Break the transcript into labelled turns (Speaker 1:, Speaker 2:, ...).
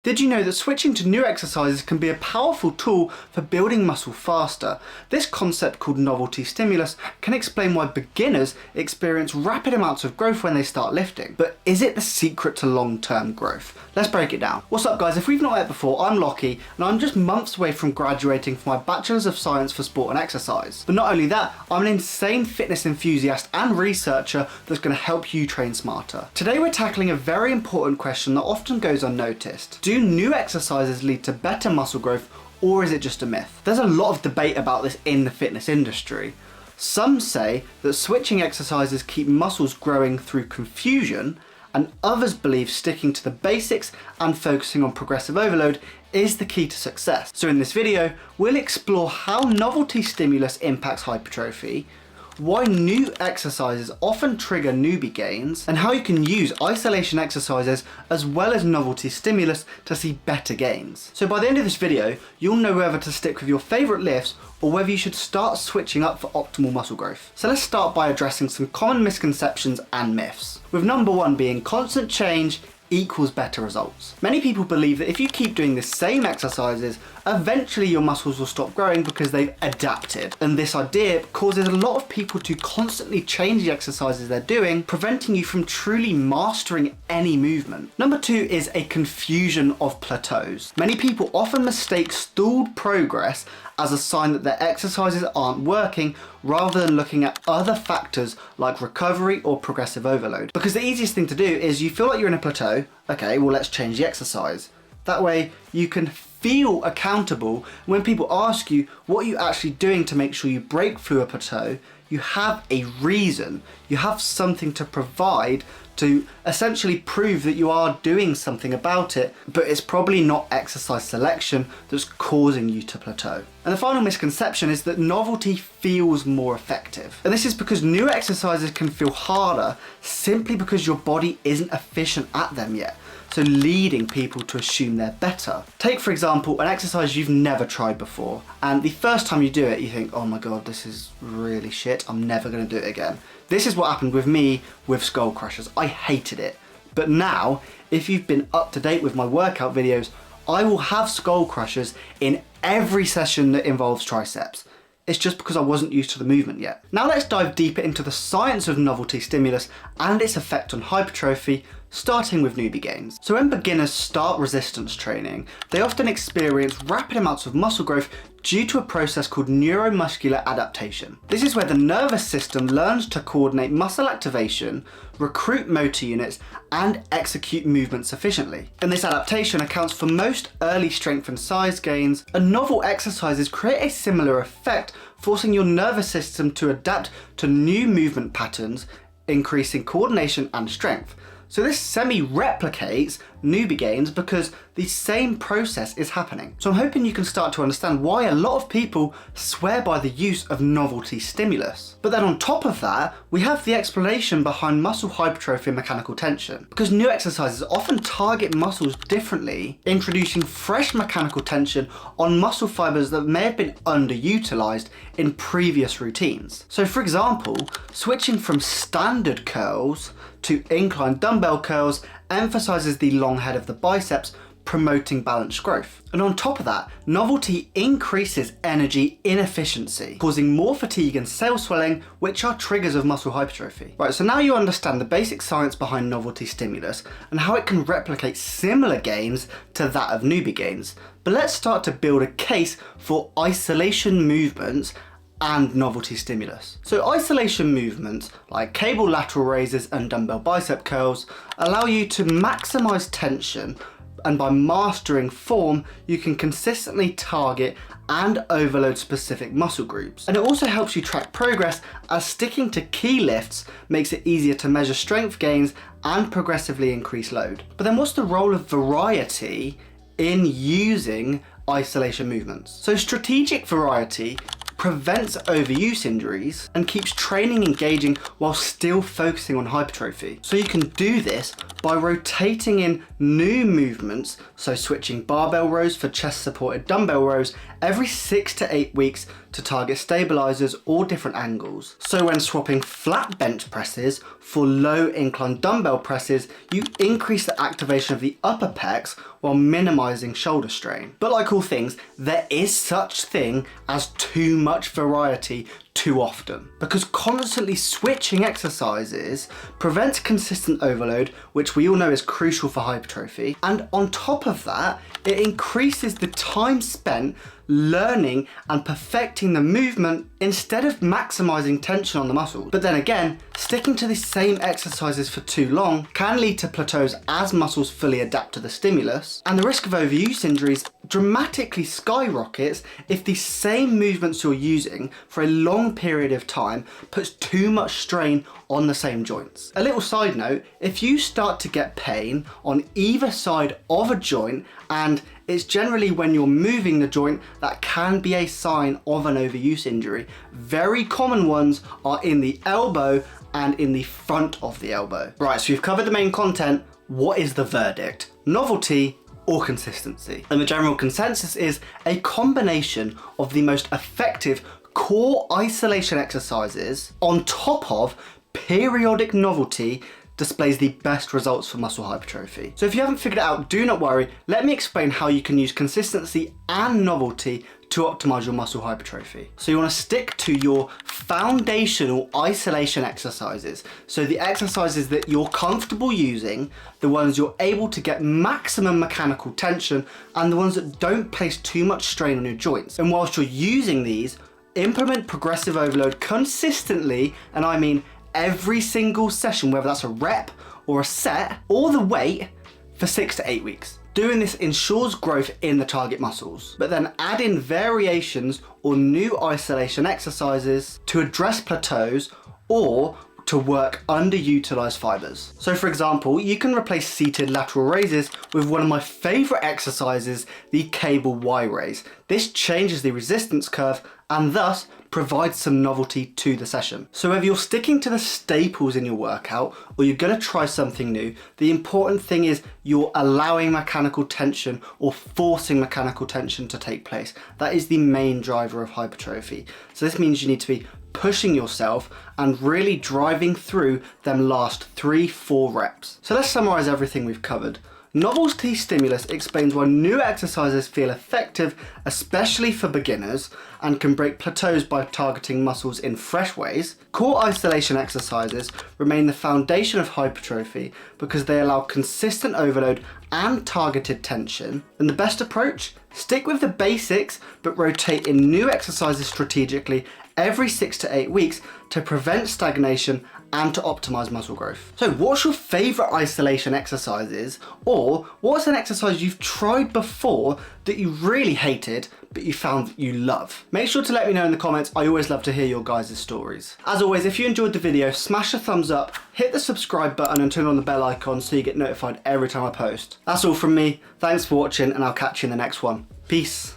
Speaker 1: Did you know that switching to new exercises can be a powerful tool for building muscle faster? This concept called novelty stimulus can explain why beginners experience rapid amounts of growth when they start lifting. But is it the secret to long-term growth? Let's break it down. What's up guys, if we've not met before, I'm Lockie and I'm just months away from graduating for my Bachelor's of Science for Sport and Exercise. But not only that, I'm an insane fitness enthusiast and researcher that's going to help you train smarter. Today we're tackling a very important question that often goes unnoticed. Do new exercises lead to better muscle growth, or is it just a myth? There's a lot of debate about this in the fitness industry. Some say that switching exercises keep muscles growing through confusion, and others believe sticking to the basics and focusing on progressive overload is the key to success. So in this video, we'll explore how novelty stimulus impacts hypertrophy, why new exercises often trigger newbie gains, and how you can use isolation exercises as well as novelty stimulus to see better gains. So by the end of this video, you'll know whether to stick with your favourite lifts or whether you should start switching up for optimal muscle growth. So let's start by addressing some common misconceptions and myths, with number one being constant change equals better results. Many people believe that if you keep doing the same exercises, eventually your muscles will stop growing because they've adapted. And this idea causes a lot of people to constantly change the exercises they're doing, preventing you from truly mastering any movement. Number two is a confusion of plateaus. Many people often mistake stalled progress as a sign that their exercises aren't working, rather than looking at other factors like recovery or progressive overload. Because the easiest thing to do is you feel like you're in a plateau, okay, well let's change the exercise. That way you can feel accountable. When people ask you what are you actually doing to make sure you break through a plateau, you have a reason, you have something to provide to essentially prove that you are doing something about it, but it's probably not exercise selection that's causing you to plateau. And the final misconception is that novelty feels more effective. And this is because new exercises can feel harder simply because your body isn't efficient at them yet, so leading people to assume they're better. Take for example an exercise you've never tried before, and the first time you do it you think, oh my god, this is really shit, I'm never going to do it again. This is what happened with me with skull crushers. I hated it. But now, if you've been up to date with my workout videos, I will have skull crushers in every session that involves triceps. It's just because I wasn't used to the movement yet. Now let's dive deeper into the science of novelty stimulus and its effect on hypertrophy, starting with newbie gains. So when beginners start resistance training, they often experience rapid amounts of muscle growth due to a process called neuromuscular adaptation. This is where the nervous system learns to coordinate muscle activation, recruit motor units, and execute movements efficiently. And this adaptation accounts for most early strength and size gains, and novel exercises create a similar effect, forcing your nervous system to adapt to new movement patterns, increasing coordination and strength. So this semi-replicates newbie gains because the same process is happening. So I'm hoping you can start to understand why a lot of people swear by the use of novelty stimulus. But then on top of that, we have the explanation behind muscle hypertrophy and mechanical tension. Because new exercises often target muscles differently, introducing fresh mechanical tension on muscle fibers that may have been underutilized in previous routines. So for example, switching from standard curls to incline dumbbell curls emphasizes the long head of the biceps, promoting balanced growth. And on top of that, novelty increases energy inefficiency, causing more fatigue and cell swelling, which are triggers of muscle hypertrophy. Right, so now you understand the basic science behind novelty stimulus and how it can replicate similar gains to that of newbie gains. But let's start to build a case for isolation movements and novelty stimulus. So isolation movements like cable lateral raises and dumbbell bicep curls allow you to maximize tension, and by mastering form you can consistently target and overload specific muscle groups. And it also helps you track progress, as sticking to key lifts makes it easier to measure strength gains and progressively increase load. But then what's the role of variety in using isolation movements? So strategic variety prevents overuse injuries, and keeps training engaging while still focusing on hypertrophy. So you can do this by rotating in new movements, so switching barbell rows for chest supported dumbbell rows every 6 to 8 weeks to target stabilizers or different angles. So when swapping flat bench presses for low incline dumbbell presses, you increase the activation of the upper pecs while minimizing shoulder strain. But like all things, there is such thing as too much variety too often, because constantly switching exercises prevents consistent overload, which we all know is crucial for hypertrophy, and on top of that, it increases the time spent learning and perfecting the movement instead of maximizing tension on the muscles. But then again, sticking to the same exercises for too long can lead to plateaus as muscles fully adapt to the stimulus, and the risk of overuse injuries dramatically skyrockets if the same movements you're using for a long period of time puts too much strain on the same joints. A little side note, if you start to get pain on either side of a joint, and it's generally when you're moving the joint, that can be a sign of an overuse injury. Very common ones are in the elbow and in the front of the elbow. Right, so we've covered the main content. What is the verdict? Novelty or consistency? And the general consensus is a combination of the most effective core isolation exercises on top of periodic novelty displays the best results for muscle hypertrophy. So if you haven't figured it out, do not worry. Let me explain how you can use consistency and novelty to optimize your muscle hypertrophy. So you want to stick to your foundational isolation exercises. So the exercises that you're comfortable using, the ones you're able to get maximum mechanical tension, and the ones that don't place too much strain on your joints. And whilst you're using these, implement progressive overload consistently, and I mean every single session, whether that's a rep or a set or the weight, for 6 to 8 weeks. Doing this ensures growth in the target muscles, but then add in variations or new isolation exercises to address plateaus or to work underutilized fibers. So for example, you can replace seated lateral raises with one of my favorite exercises, the cable Y raise. This changes the resistance curve and thus provides some novelty to the session. So whether you're sticking to the staples in your workout or you're gonna try something new, the important thing is you're allowing mechanical tension or forcing mechanical tension to take place. That is the main driver of hypertrophy. So this means you need to be pushing yourself and really driving through them last 3-4 reps. So let's summarize everything we've covered. Novelty stimulus explains why new exercises feel effective, especially for beginners, and can break plateaus by targeting muscles in fresh ways. Core isolation exercises remain the foundation of hypertrophy because they allow consistent overload and targeted tension. And the best approach? Stick with the basics, but rotate in new exercises strategically every 6 to 8 weeks to prevent stagnation and to optimize muscle growth. So what's your favorite isolation exercises, or what's an exercise you've tried before that you really hated but you found that you love? Make sure to let me know in the comments. I always love to hear your guys' stories. As always, if you enjoyed the video, smash a thumbs up, hit the subscribe button and turn on the bell icon so you get notified every time I post. That's all from me. Thanks for watching and I'll catch you in the next one. Peace.